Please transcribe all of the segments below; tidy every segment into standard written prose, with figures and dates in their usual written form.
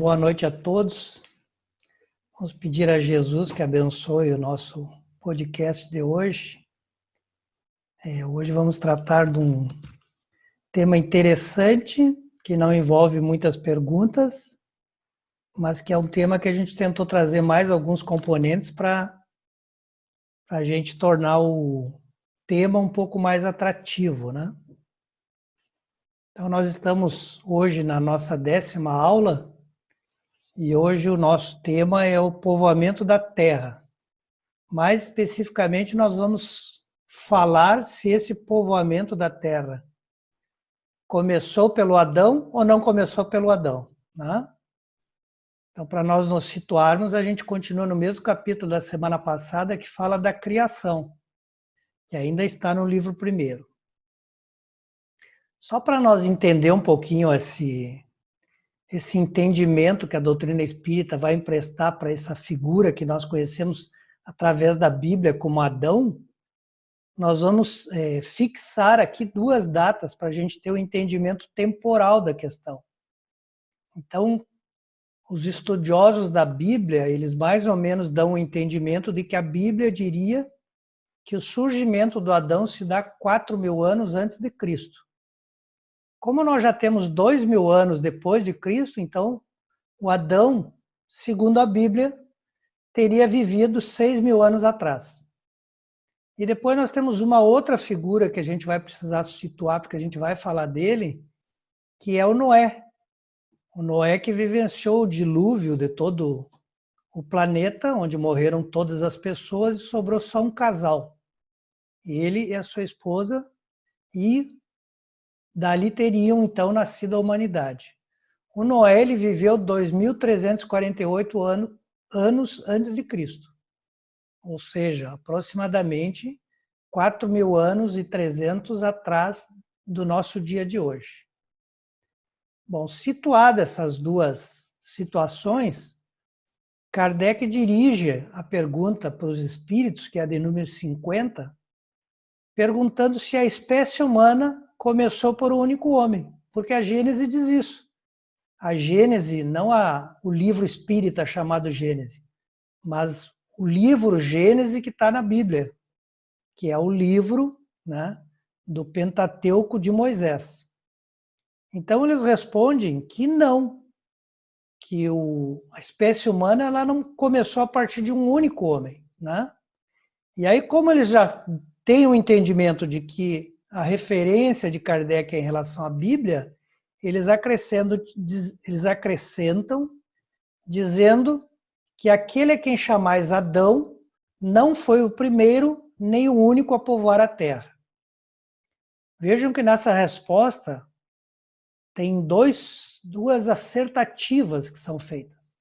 Boa noite a todos. Vamos pedir a Jesus que abençoe o nosso podcast de hoje. Hoje vamos tratar de um tema interessante, que não envolve muitas perguntas, mas que é um tema que a gente tentou trazer mais alguns componentes para a gente tornar o tema um pouco mais atrativo, né? Então, nós estamos hoje na nossa 10ª aula e hoje o nosso tema é o povoamento da Terra. Mais especificamente, nós vamos falar se esse povoamento da Terra começou pelo Adão ou não começou pelo Adão, né? Então, para nós nos situarmos, a gente continua no mesmo capítulo da semana passada que fala da criação, que ainda está no livro primeiro. Só para nós entender um pouquinho esse entendimento que a doutrina espírita vai emprestar para essa figura que nós conhecemos através da Bíblia como Adão, nós vamos fixar aqui 2 datas para a gente ter o entendimento temporal da questão. Então, os estudiosos da Bíblia, eles mais ou menos dão o entendimento de que a Bíblia diria que o surgimento do Adão se dá 4.000 anos antes de Cristo. Como nós já temos 2.000 anos depois de Cristo, então o Adão, segundo a Bíblia, teria vivido 6.000 anos atrás. E depois nós temos uma outra figura que a gente vai precisar situar, porque a gente vai falar dele, que é o Noé. O Noé que vivenciou o dilúvio de todo o planeta, onde morreram todas as pessoas e sobrou só um casal. Ele e a sua esposa, e dali teriam então nascido a humanidade. O Noé ele viveu 2.348 anos antes de Cristo. Ou seja, aproximadamente 4.000 anos e 300 atrás do nosso dia de hoje. Bom, situadas essas 2 situações, Kardec dirige a pergunta para os espíritos, que é a de número 50, perguntando se a espécie humana começou por um único homem, porque a Gênese diz isso. A Gênese, não o livro espírita chamado Gênese, mas o livro Gênese que está na Bíblia, que é o livro, né, do Pentateuco de Moisés. Então eles respondem que não, que a espécie humana ela não começou a partir de um único homem, né? E aí, como eles já têm o entendimento de que a referência de Kardec é em relação à Bíblia, eles acrescentam dizendo que aquele a quem chamais Adão não foi o primeiro nem o único a povoar a terra. Vejam que nessa resposta tem 2 assertativas que são feitas.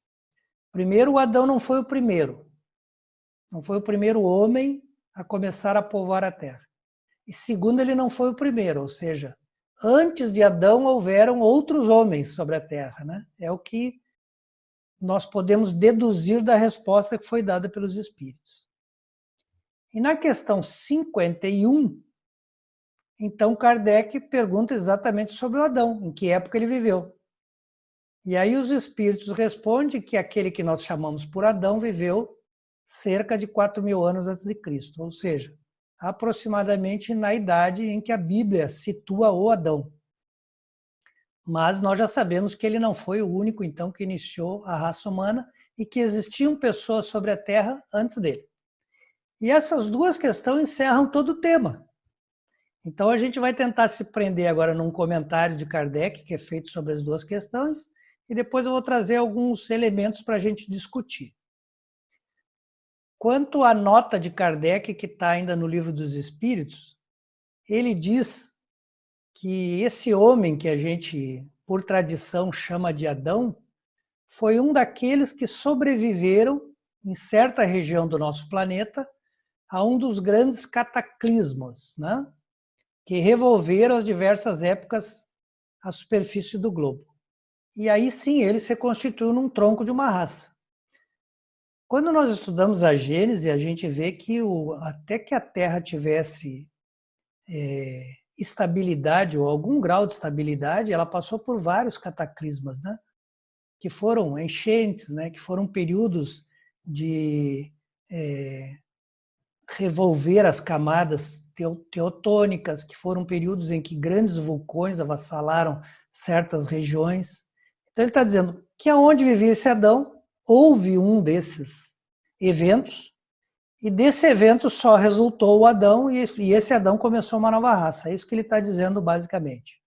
Primeiro, o Adão não foi o primeiro. Não foi o primeiro homem a começar a povoar a terra. E segundo, ele não foi o primeiro, ou seja, antes de Adão houveram outros homens sobre a terra, né? É o que nós podemos deduzir da resposta que foi dada pelos espíritos. E na questão 51, então Kardec pergunta exatamente sobre o Adão, em que época ele viveu. E aí os espíritos respondem que aquele que nós chamamos por Adão viveu cerca de 4.000 anos antes de Cristo, ou seja, aproximadamente na idade em que a Bíblia situa o Adão. Mas nós já sabemos que ele não foi o único, então, que iniciou a raça humana e que existiam pessoas sobre a Terra antes dele. E essas 2 questões encerram todo o tema. Então a gente vai tentar se prender agora num comentário de Kardec, que é feito sobre as 2 questões, e depois eu vou trazer alguns elementos para a gente discutir. Quanto à nota de Kardec, que está ainda no Livro dos Espíritos, ele diz que esse homem que a gente, por tradição, chama de Adão, foi um daqueles que sobreviveram em certa região do nosso planeta a um dos grandes cataclismos, né, que revolveram as diversas épocas a superfície do globo. E aí sim ele se constituiu num tronco de uma raça. Quando nós estudamos a Gênese, a gente vê que até que a Terra tivesse estabilidade ou algum grau de estabilidade, ela passou por vários cataclismas, né? que foram enchentes, né, que foram períodos de revolver as camadas teutônicas, que foram períodos em que grandes vulcões avassalaram certas regiões. Então ele está dizendo que aonde vivia esse Adão, houve um desses eventos, e desse evento só resultou o Adão, e esse Adão começou uma nova raça. É isso que ele está dizendo basicamente.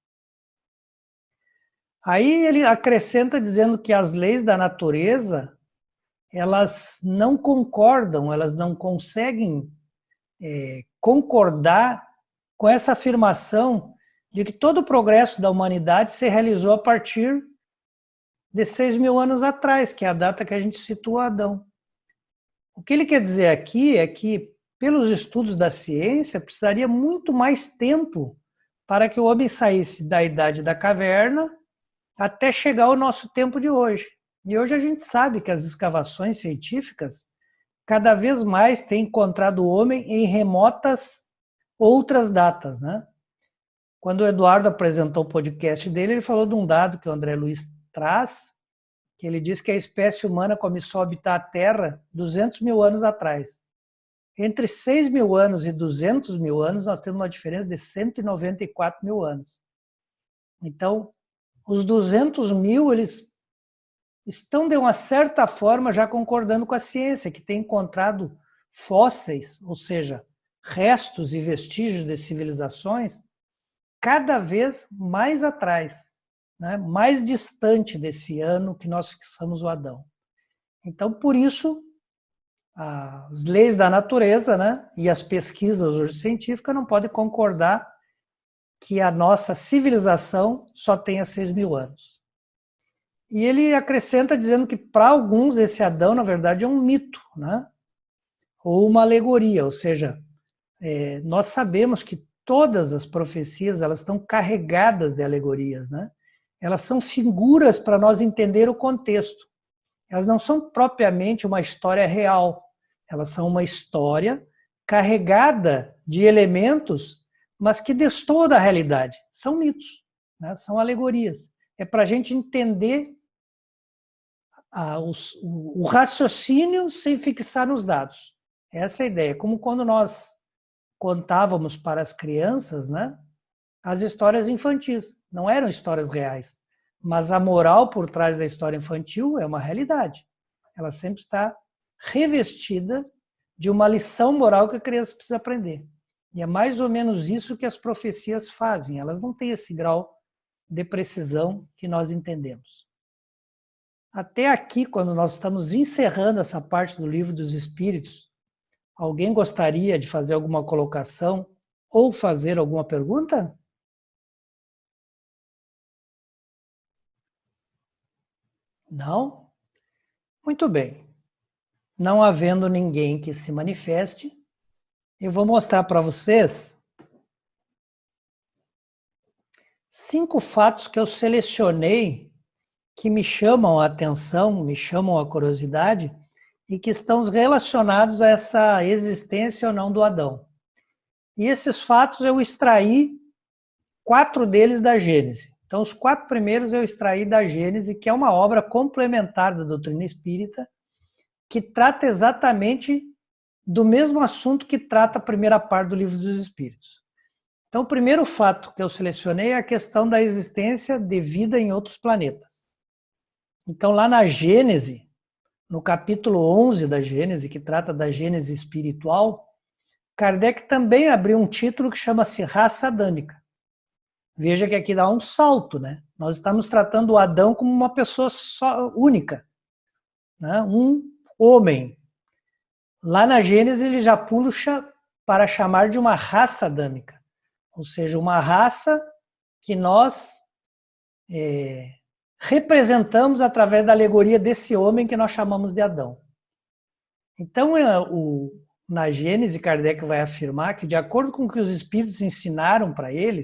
Aí ele acrescenta dizendo que as leis da natureza, elas não concordam, elas não conseguem concordar com essa afirmação de que todo o progresso da humanidade se realizou a partir de 6.000 anos atrás, que é a data que a gente situa Adão. O que ele quer dizer aqui é que, pelos estudos da ciência, precisaria muito mais tempo para que o homem saísse da idade da caverna até chegar ao nosso tempo de hoje. E hoje a gente sabe que as escavações científicas cada vez mais têm encontrado o homem em remotas outras datas, né? Quando o Eduardo apresentou o podcast dele, ele falou de um dado que o André Luiz traz, que ele diz que a espécie humana começou a habitar a Terra 200.000 anos atrás. Entre 6.000 anos e 200.000 anos, nós temos uma diferença de 194.000 anos. Então, os 200.000, eles estão, de uma certa forma, já concordando com a ciência, que tem encontrado fósseis, ou seja, restos e vestígios de civilizações, cada vez mais atrás, né? Mais distante desse ano que nós fixamos o Adão. Então, por isso, as leis da natureza, né, e as pesquisas hoje científicas não podem concordar que a nossa civilização só tenha 6.000 anos. E ele acrescenta dizendo que, para alguns, esse Adão, na verdade, é um mito, né? Ou uma alegoria, ou seja, nós sabemos que todas as profecias, elas estão carregadas de alegorias, né? Elas são figuras para nós entender o contexto. Elas não são propriamente uma história real, elas são uma história carregada de elementos, mas que destoam da realidade. São mitos, né? São alegorias. É para a gente entender o raciocínio sem fixar nos dados. Essa é a ideia. Como quando nós contávamos para as crianças, né, as histórias infantis. Não eram histórias reais. Mas a moral por trás da história infantil é uma realidade. Ela sempre está revestida de uma lição moral que a criança precisa aprender. E é mais ou menos isso que as profecias fazem. Elas não têm esse grau de precisão que nós entendemos. Até aqui, quando nós estamos encerrando essa parte do Livro dos Espíritos, alguém gostaria de fazer alguma colocação ou fazer alguma pergunta? Não? Muito bem. Não havendo ninguém que se manifeste, eu vou mostrar para vocês 5 fatos que eu selecionei que me chamam a atenção, me chamam a curiosidade e que estão relacionados a essa existência ou não do Adão. E esses fatos eu extraí 4 deles da Gênese. Então, os 4 primeiros eu extraí da Gênese, que é uma obra complementar da doutrina espírita, que trata exatamente do mesmo assunto que trata a primeira parte do Livro dos Espíritos. Então, o primeiro fato que eu selecionei é a questão da existência de vida em outros planetas. Então, lá na Gênese, no capítulo 11 da Gênese, que trata da Gênese espiritual, Kardec também abriu um título que chama-se Raça Adâmica. Veja que aqui dá um salto, né? Nós estamos tratando o Adão como uma pessoa só, única, né? Um homem. Lá na Gênese ele já puxa para chamar de uma raça adâmica, ou seja, uma raça que nós representamos através da alegoria desse homem que nós chamamos de Adão. Então, na Gênese, Kardec vai afirmar que, de acordo com o que os espíritos ensinaram para ele,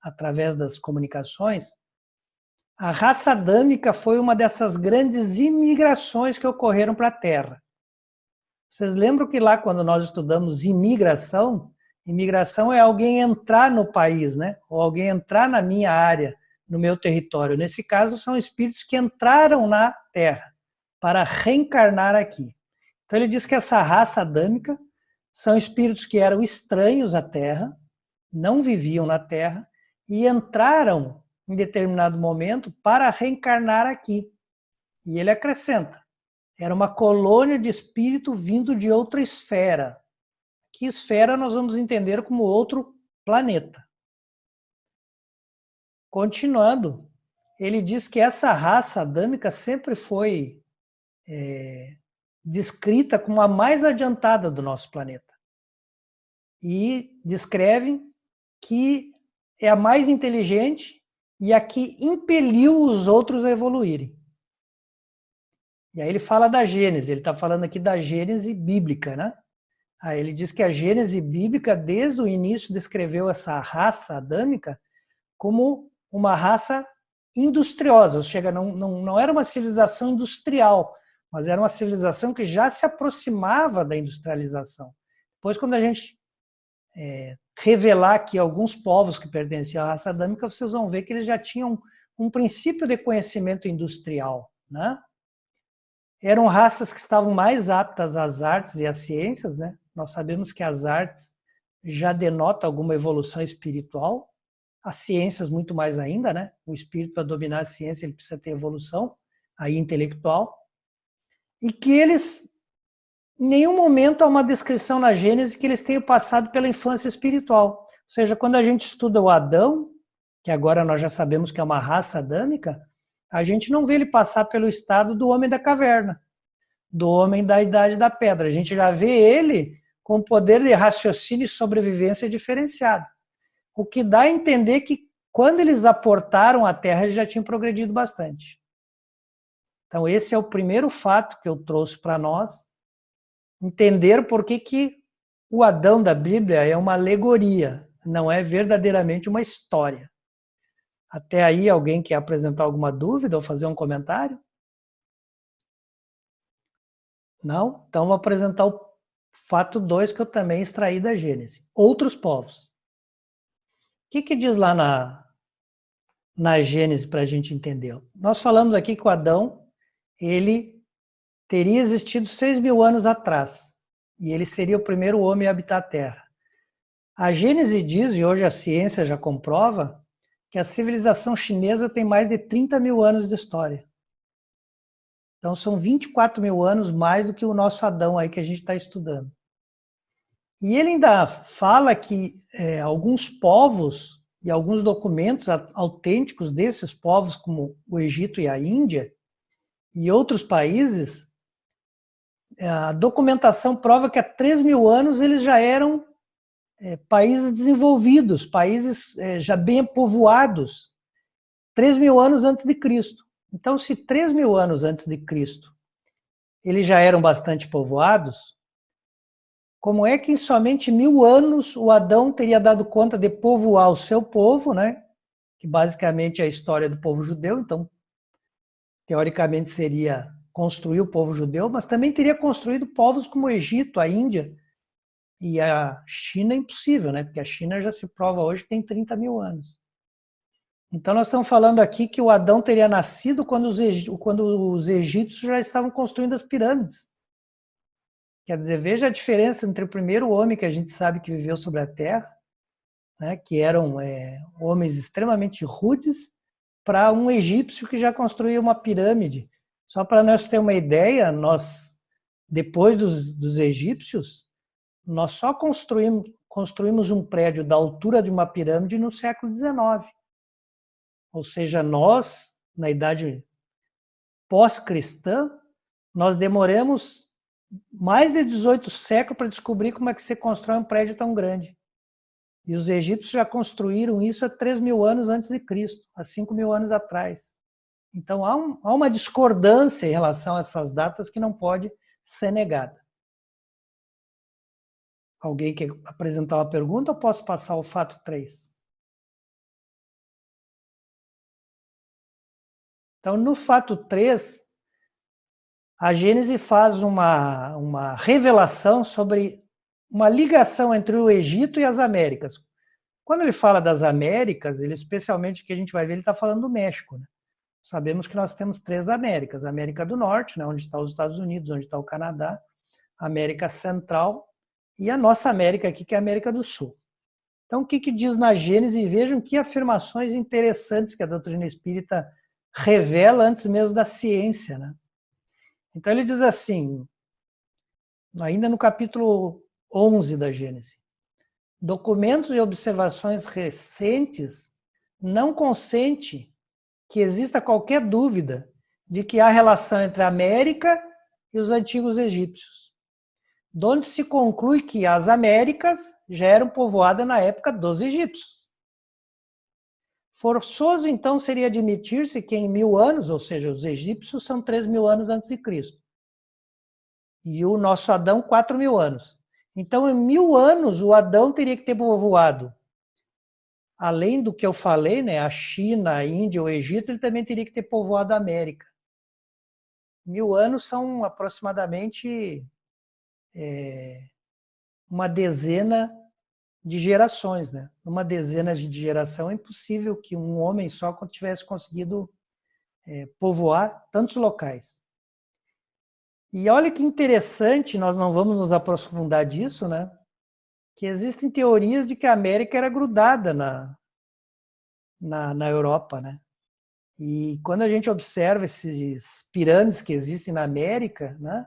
através das comunicações, a raça adâmica foi uma dessas grandes imigrações que ocorreram para a Terra. Vocês lembram que lá, quando nós estudamos imigração é alguém entrar no país, né? Ou alguém entrar na minha área no meu território. Nesse caso, são espíritos que entraram na Terra para reencarnar aqui. Então ele diz que essa raça adâmica são espíritos que eram estranhos à Terra, não viviam na Terra e entraram em determinado momento para reencarnar aqui. E ele acrescenta, era uma colônia de espírito vindo de outra esfera. Que esfera nós vamos entender como outro planeta. Continuando, ele diz que essa raça adâmica sempre foi descrita como a mais adiantada do nosso planeta. E descreve que é a mais inteligente e a que impeliu os outros a evoluírem. E aí ele fala da Gênese, ele está falando aqui da Gênese bíblica, né? Aí ele diz que a Gênese bíblica, desde o início, descreveu essa raça adâmica como uma raça industriosa, ou seja, não era uma civilização industrial, mas era uma civilização que já se aproximava da industrialização. Depois, quando a gente revelar aqui alguns povos que pertenciam à raça adâmica, vocês vão ver que eles já tinham um princípio de conhecimento industrial, né? Eram raças que estavam mais aptas às artes e às ciências, né? Nós sabemos que as artes já denotam alguma evolução espiritual, as ciências muito mais ainda, né? O espírito, para dominar a ciência, ele precisa ter evolução aí intelectual. E que eles, em nenhum momento há uma descrição na Gênese que eles tenham passado pela infância espiritual. Ou seja, quando a gente estuda o Adão, que agora nós já sabemos que é uma raça adâmica, a gente não vê ele passar pelo estado do homem da caverna, do homem da idade da pedra. A gente já vê ele com poder de raciocínio e sobrevivência diferenciado. O que dá a entender que quando eles aportaram a Terra, eles já tinham progredido bastante. Então esse é o primeiro fato que eu trouxe para nós, entender por que o Adão da Bíblia é uma alegoria, não é verdadeiramente uma história. Até aí, alguém quer apresentar alguma dúvida ou fazer um comentário? Não? Então, vou apresentar o fato 2 que eu também extraí da Gênese. Outros povos. O que diz lá na Gênese para a gente entender? Nós falamos aqui que o Adão, ele teria existido 6.000 anos atrás. E ele seria o primeiro homem a habitar a Terra. A Gênese diz, e hoje a ciência já comprova, que a civilização chinesa tem mais de 30.000 anos de história. Então são 24.000 anos mais do que o nosso Adão aí que a gente está estudando. E ele ainda fala que alguns povos e alguns documentos autênticos desses povos, como o Egito e a Índia, e outros países, a documentação prova que há 3.000 anos eles já eram países desenvolvidos, países já bem povoados, 3.000 anos antes de Cristo. Então, se 3.000 anos antes de Cristo eles já eram bastante povoados, como é que em somente 1.000 anos o Adão teria dado conta de povoar o seu povo, né? Que basicamente é a história do povo judeu, então, teoricamente seria construir o povo judeu, mas também teria construído povos como o Egito, a Índia, e a China é impossível, né? Porque a China já se prova hoje que tem 30.000 anos. Então nós estamos falando aqui que o Adão teria nascido quando os egípcios já estavam construindo as pirâmides. Quer dizer, veja a diferença entre o primeiro homem que a gente sabe que viveu sobre a Terra, né, que eram homens extremamente rudes, para um egípcio que já construía uma pirâmide. Só para nós ter uma ideia, nós, depois dos egípcios, nós só construímos um prédio da altura de uma pirâmide no século XIX. Ou seja, nós, na idade pós-cristã, nós demoramos mais de 18 séculos para descobrir como é que você constrói um prédio tão grande. E os egípcios já construíram isso há 3.000 anos antes de Cristo, há 5.000 anos atrás. Então há uma discordância em relação a essas datas que não pode ser negada. Alguém quer apresentar uma pergunta ou posso passar ao fato 3? Então, no fato 3, a Gênese faz uma revelação sobre uma ligação entre o Egito e as Américas. Quando ele fala das Américas, ele especialmente, que a gente vai ver, ele está falando do México, né? Sabemos que nós temos 3 Américas: a América do Norte, né, onde está os Estados Unidos, onde está o Canadá, a América Central e a nossa América aqui, que é a América do Sul. Então, o que diz na Gênesis? Vejam que afirmações interessantes que a doutrina espírita revela antes mesmo da ciência, né? Então, ele diz assim, ainda no capítulo 11 da Gênesis: documentos e observações recentes não consentem que exista qualquer dúvida de que há relação entre a América e os antigos egípcios, donde se conclui que as Américas já eram povoadas na época dos egípcios. Forçoso, então, seria admitir-se que em 1000 anos, ou seja, os egípcios são 3000 anos antes de Cristo, e o nosso Adão 4000 anos. Então, em 1000 anos, o Adão teria que ter povoado, além do que eu falei, né, a China, a Índia, o Egito, ele também teria que ter povoado a América. 1000 anos são aproximadamente uma dezena de gerações, né? Uma dezena de geração é impossível que um homem só tivesse conseguido povoar tantos locais. E olha que interessante, nós não vamos nos aprofundar disso, né? Que existem teorias de que a América era grudada na Europa, né? E quando a gente observa esses pirâmides que existem na América, né?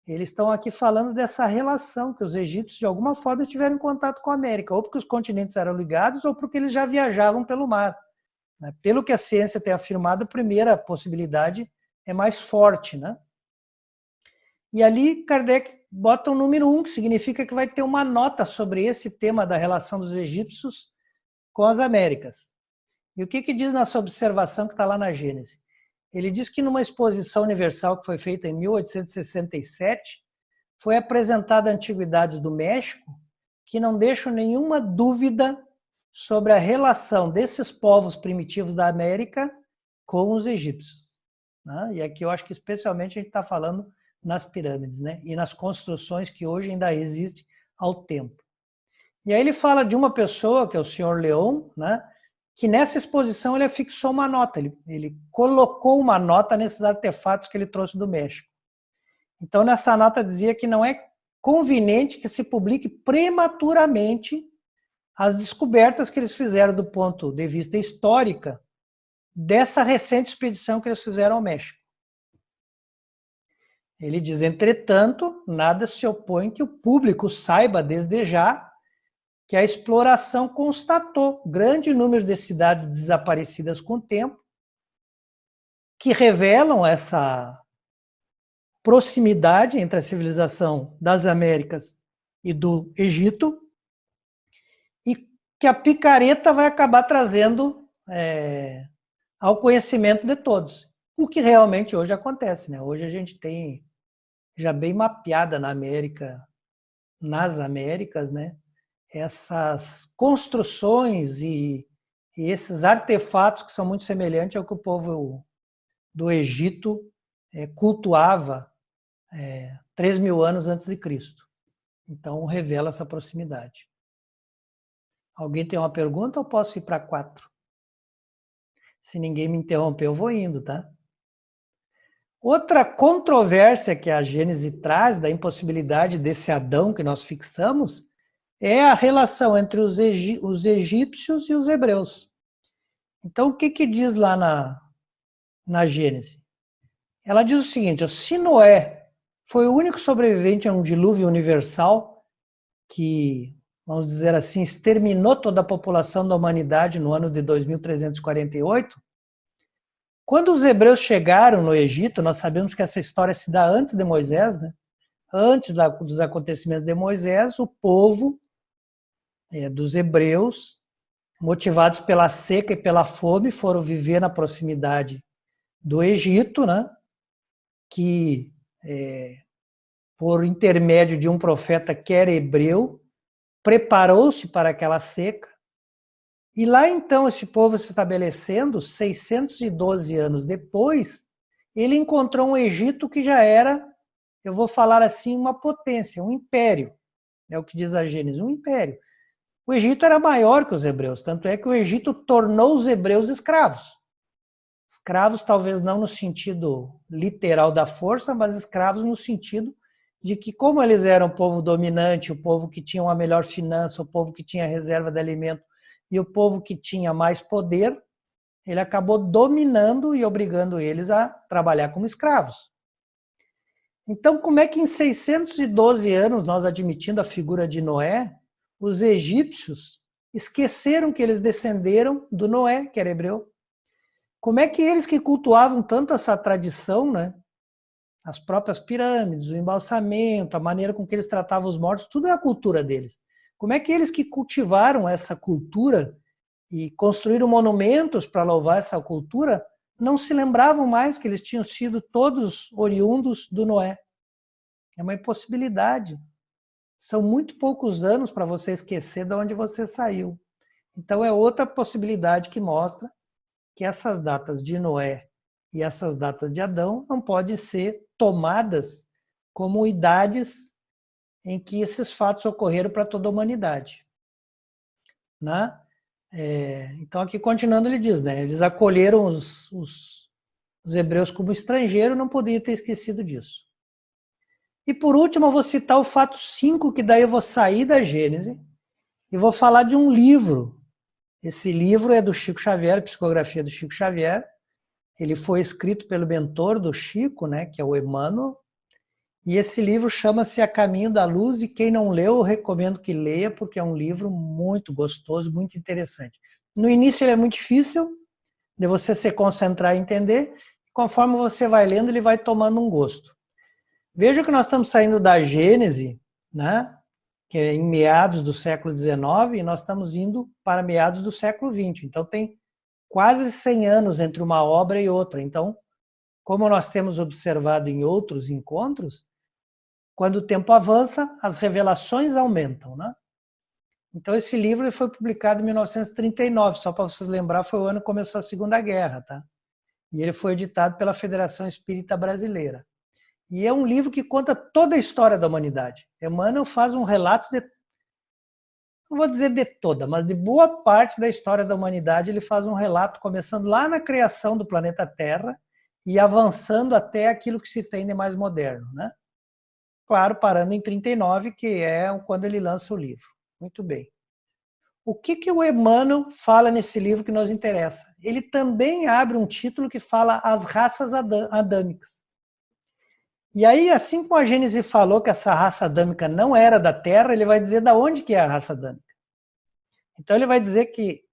Eles estão aqui falando dessa relação, que os egípcios, de alguma forma, tiveram contato com a América, ou porque os continentes eram ligados, ou porque eles já viajavam pelo mar. Pelo que a ciência tem afirmado, a primeira possibilidade é mais forte, né? E ali Kardec bota o número 1, que significa que vai ter uma nota sobre esse tema da relação dos egípcios com as Américas. E o que diz nessa observação que está lá na Gênesis? Ele diz que numa exposição universal que foi feita em 1867, foi apresentada a antiguidade do México, que não deixam nenhuma dúvida sobre a relação desses povos primitivos da América com os egípcios. E aqui eu acho que especialmente a gente está falando nas pirâmides, né? E nas construções que hoje ainda existem ao tempo. E aí ele fala de uma pessoa, que é o senhor Leon, né? Que nessa exposição ele afixou uma nota, ele colocou uma nota nesses artefatos que ele trouxe do México. Então, nessa nota dizia que não é conveniente que se publique prematuramente as descobertas que eles fizeram do ponto de vista histórico dessa recente expedição que eles fizeram ao México. Ele diz, entretanto, nada se opõe que o público saiba desde já que a exploração constatou grande número de cidades desaparecidas com o tempo, que revelam essa proximidade entre a civilização das Américas e do Egito, e que a picareta vai acabar trazendo ao conhecimento de todos. O que realmente hoje acontece, né? Hoje a gente tem já bem mapeada nas Américas, né? Essas construções e esses artefatos que são muito semelhantes ao que o povo do Egito cultuava 3000 anos antes de Cristo. Então, revela essa proximidade. Alguém tem uma pergunta ou posso ir para 4? Se ninguém me interromper, eu vou indo, tá? Outra controvérsia que a Gênese traz, da impossibilidade desse Adão que nós fixamos, é a relação entre os egípcios e os hebreus. Então, o que diz lá na Gênesis? Ela diz o seguinte: se Noé foi o único sobrevivente a um dilúvio universal que, vamos dizer assim, exterminou toda a população da humanidade no ano de 2348, quando os hebreus chegaram no Egito, nós sabemos que essa história se dá antes de Moisés, né? Antes dos acontecimentos de Moisés, o povo dos hebreus, motivados pela seca e pela fome, foram viver na proximidade do Egito, né? Que, por intermédio de um profeta que era hebreu, preparou-se para aquela seca. E lá então, esse povo se estabelecendo, 612 anos depois, ele encontrou um Egito que já era, eu vou falar assim, uma potência, um império. É o que diz a Gênesis, um império. O Egito era maior que os hebreus, tanto é que o Egito tornou os hebreus escravos. Escravos talvez não no sentido literal da força, mas escravos no sentido de que, como eles eram o povo dominante, o povo que tinha uma melhor finança, o povo que tinha reserva de alimento e o povo que tinha mais poder, ele acabou dominando e obrigando eles a trabalhar como escravos. Então, como é que em 612 anos, nós admitindo a figura de Noé, os egípcios esqueceram que eles descenderam do Noé, que era hebreu? Como é que eles que cultuavam tanto essa tradição, né? As próprias pirâmides, o embalsamento, a maneira com que eles tratavam os mortos, tudo é a cultura deles. Como é que eles que cultivaram essa cultura e construíram monumentos para louvar essa cultura, não se lembravam mais que eles tinham sido todos oriundos do Noé? É uma impossibilidade. São muito poucos anos para você esquecer de onde você saiu. Então é outra possibilidade que mostra que essas datas de Noé e essas datas de Adão não podem ser tomadas como idades em que esses fatos ocorreram para toda a humanidade. Né? Então aqui continuando ele diz, né? Eles acolheram os hebreus como estrangeiros, não podia ter esquecido disso. E por último eu vou citar o fato 5, que daí eu vou sair da Gênese e vou falar de um livro. Esse livro é do Chico Xavier, Psicografia do Chico Xavier. Ele foi escrito pelo mentor do Chico, né, que é o Emmanuel. E esse livro chama-se A Caminho da Luz, e quem não leu, eu recomendo que leia, porque é um livro muito gostoso, muito interessante. No início ele é muito difícil de você se concentrar e entender, e conforme você vai lendo, ele vai tomando um gosto. Veja que nós estamos saindo da Gênese, né, que é em meados do século XIX, e nós estamos indo para meados do século XX. Então tem quase 100 anos entre uma obra e outra. Então, como nós temos observado em outros encontros, quando o tempo avança, as revelações aumentam, né? Então esse livro foi publicado em 1939, só para vocês lembrar, foi o ano que começou a Segunda Guerra, tá? E ele foi editado pela Federação Espírita Brasileira. E é um livro que conta toda a história da humanidade. Emmanuel faz um relato de, não vou dizer de toda, mas de boa parte da história da humanidade. Ele faz um relato começando lá na criação do planeta Terra e avançando até aquilo que se tem de mais moderno, né? Claro, parando em 39, que é quando ele lança o livro. Muito bem. O que o Emmanuel fala nesse livro que nos interessa? Ele também abre um título que fala As Raças Adâmicas. E aí, assim como a Gênese falou que essa raça adâmica não era da Terra, ele vai dizer da onde que é a raça adâmica. Então ele vai dizer que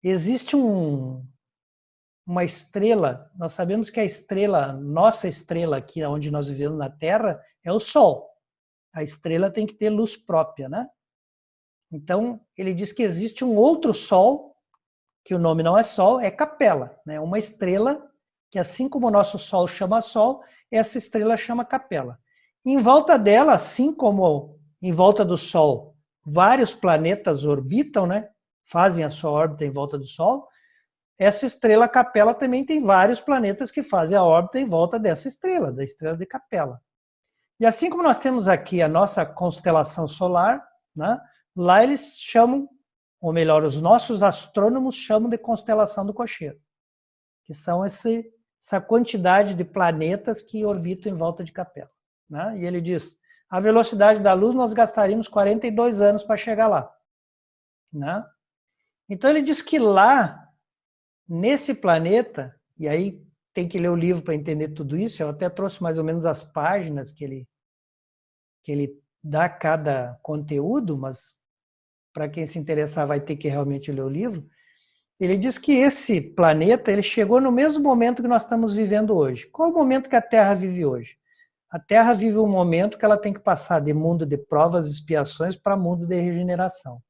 existe uma estrela, nós sabemos que a estrela, nossa estrela aqui onde nós vivemos na Terra, é o Sol. A estrela tem que ter luz própria, né? Então, ele diz que existe um outro Sol, que o nome não é Sol, é Capela, né? Uma estrela que, assim como o nosso Sol chama Sol, essa estrela chama Capela. E em volta dela, assim como em volta do Sol, vários planetas orbitam, né? Fazem a sua órbita em volta do Sol, essa estrela Capela também tem vários planetas que fazem a órbita em volta dessa estrela, da estrela de Capela. E assim como nós temos aqui a nossa constelação solar, né? Lá eles chamam, ou melhor, os nossos astrônomos chamam de constelação do cocheiro, que são essa quantidade de planetas que orbitam em volta de Capela. Né? E ele diz, a velocidade da luz nós gastaríamos 42 anos para chegar lá. Né? Então ele diz que lá, nesse planeta, e aí tem que ler o livro para entender tudo isso, eu até trouxe mais ou menos as páginas que ele dá cada conteúdo, mas para quem se interessar vai ter que realmente ler o livro. Ele diz que esse planeta ele chegou no mesmo momento que nós estamos vivendo hoje. Qual é o momento que a Terra vive hoje? A Terra vive um momento que ela tem que passar de mundo de provas e expiações para mundo de regeneração.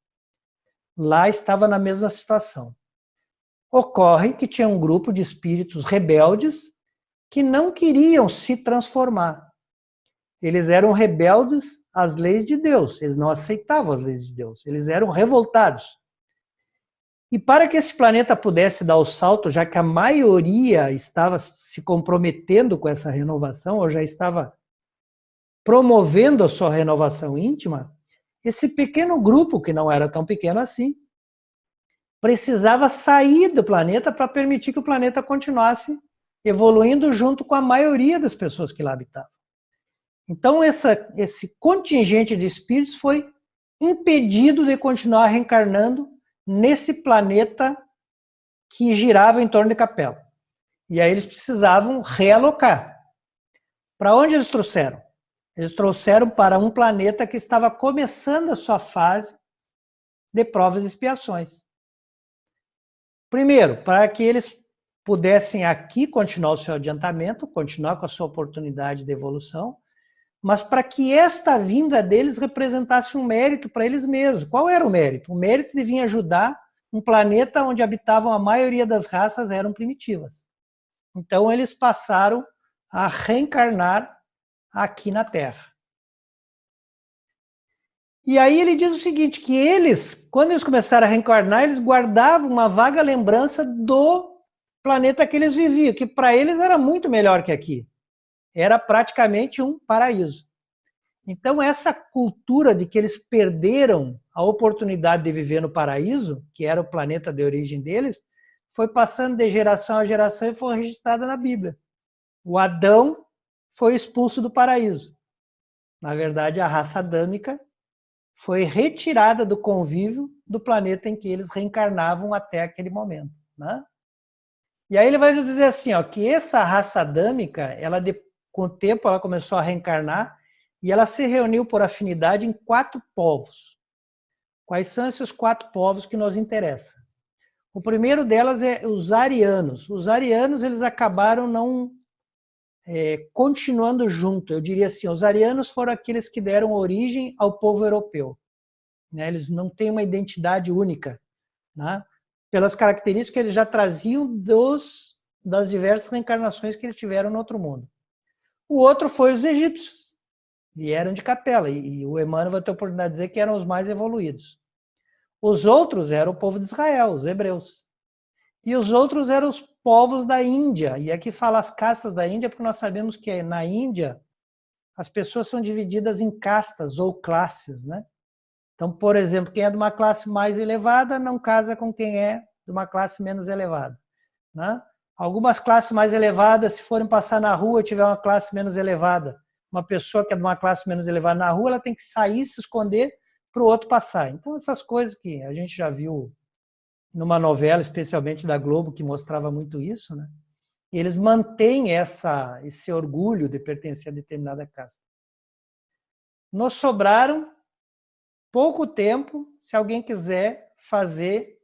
Lá estava na mesma situação. Ocorre que tinha um grupo de espíritos rebeldes que não queriam se transformar. Eles eram rebeldes às leis de Deus, eles não aceitavam as leis de Deus, eles eram revoltados. E para que esse planeta pudesse dar o salto, já que a maioria estava se comprometendo com essa renovação, ou já estava promovendo a sua renovação íntima, esse pequeno grupo, que não era tão pequeno assim, precisava sair do planeta para permitir que o planeta continuasse evoluindo junto com a maioria das pessoas que lá habitavam. Então, esse contingente de espíritos foi impedido de continuar reencarnando nesse planeta que girava em torno de Capela. E aí eles precisavam realocar. Para onde eles trouxeram? Eles trouxeram para um planeta que estava começando a sua fase de provas e expiações. Primeiro, para que eles pudessem aqui continuar o seu adiantamento, continuar com a sua oportunidade de evolução, mas para que esta vinda deles representasse um mérito para eles mesmos. Qual era o mérito? O mérito de vir ajudar um planeta onde habitavam a maioria das raças eram primitivas. Então eles passaram a reencarnar aqui na Terra. E aí ele diz o seguinte, que eles, quando eles começaram a reencarnar, eles guardavam uma vaga lembrança do planeta que eles viviam, que para eles era muito melhor que aqui. Era praticamente um paraíso. Então essa cultura de que eles perderam a oportunidade de viver no paraíso, que era o planeta de origem deles, foi passando de geração a geração e foi registrada na Bíblia. O Adão foi expulso do paraíso. Na verdade, a raça adâmica foi retirada do convívio do planeta em que eles reencarnavam até aquele momento. Né? E aí ele vai nos dizer assim, ó, que essa raça adâmica, com o tempo, ela começou a reencarnar e ela se reuniu por afinidade em 4 povos. Quais são esses 4 povos que nos interessam? O primeiro delas é os arianos. Os arianos, eles acabaram não continuando junto. Eu diria assim, os arianos foram aqueles que deram origem ao povo europeu. Né? Eles não têm uma identidade única. Né? Pelas características que eles já traziam das diversas reencarnações que eles tiveram no outro mundo. O outro foi os egípcios. Vieram de Capela. E o Emmanuel vai ter a oportunidade de dizer que eram os mais evoluídos. Os outros eram o povo de Israel, os hebreus. E os outros eram os povos da Índia. E aqui fala as castas da Índia, porque nós sabemos que na Índia as pessoas são divididas em castas ou classes, né? Então, por exemplo, quem é de uma classe mais elevada não casa com quem é de uma classe menos elevada. Né? Algumas classes mais elevadas, se forem passar na rua e tiver uma classe menos elevada, uma pessoa que é de uma classe menos elevada na rua, ela tem que sair, se esconder para o outro passar. Então, essas coisas que a gente já viu numa novela, especialmente da Globo, que mostrava muito isso, né? E eles mantêm esse orgulho de pertencer a determinada casta. Nos sobraram pouco tempo, se alguém quiser fazer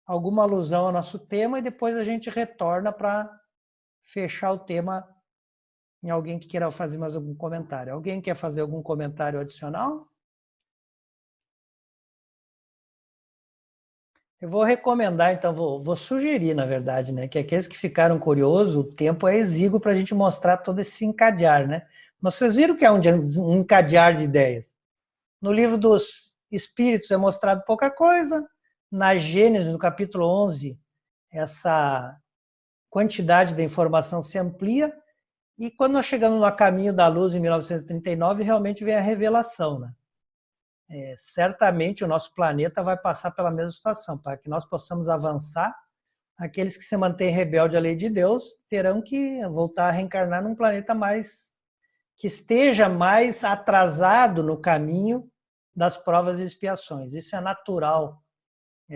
alguma alusão ao nosso tema, e depois a gente retorna para fechar o tema em alguém que queira fazer mais algum comentário. Alguém quer fazer algum comentário adicional? Eu vou recomendar, então, vou sugerir, na verdade, né, que aqueles que ficaram curiosos, o tempo é exíguo para a gente mostrar todo esse encadear, né? Mas vocês viram que é um encadear de ideias. No livro dos Espíritos é mostrado pouca coisa, na Gênesis, no capítulo 11, essa quantidade de informação se amplia, e quando nós chegamos no Caminho da Luz, em 1939, realmente vem a revelação, né? Certamente o nosso planeta vai passar pela mesma situação. Para que nós possamos avançar, aqueles que se mantêm rebeldes à lei de Deus terão que voltar a reencarnar num planeta que esteja mais atrasado no caminho das provas e expiações. Isso é natural,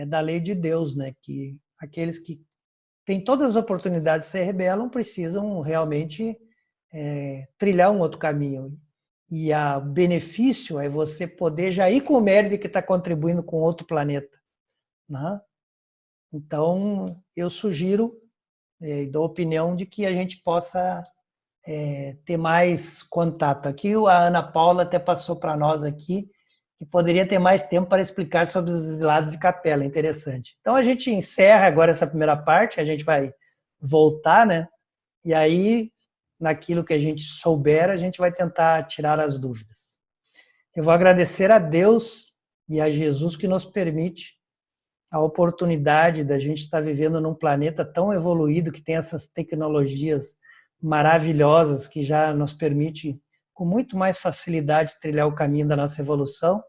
da lei de Deus, né? Que aqueles que têm todas as oportunidades de se rebelam precisam realmente trilhar um outro caminho. E o benefício é você poder já ir com o mérito que está contribuindo com outro planeta. Né? Então, eu sugiro, dou a opinião de que a gente possa ter mais contato. Aqui a Ana Paula até passou para nós aqui, que poderia ter mais tempo para explicar sobre os exilados de Capela, interessante. Então, a gente encerra agora essa primeira parte, a gente vai voltar, né? E aí, naquilo que a gente souber, a gente vai tentar tirar as dúvidas. Eu vou agradecer a Deus e a Jesus que nos permite a oportunidade da gente estar vivendo num planeta tão evoluído, que tem essas tecnologias maravilhosas que já nos permite, com muito mais facilidade, trilhar o caminho da nossa evolução.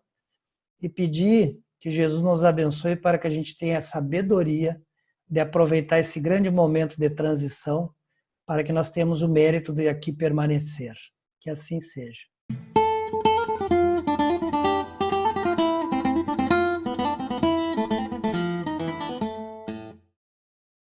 e pedir que Jesus nos abençoe para que a gente tenha a sabedoria de aproveitar esse grande momento de transição, para que nós tenhamos o mérito de aqui permanecer. Que assim seja.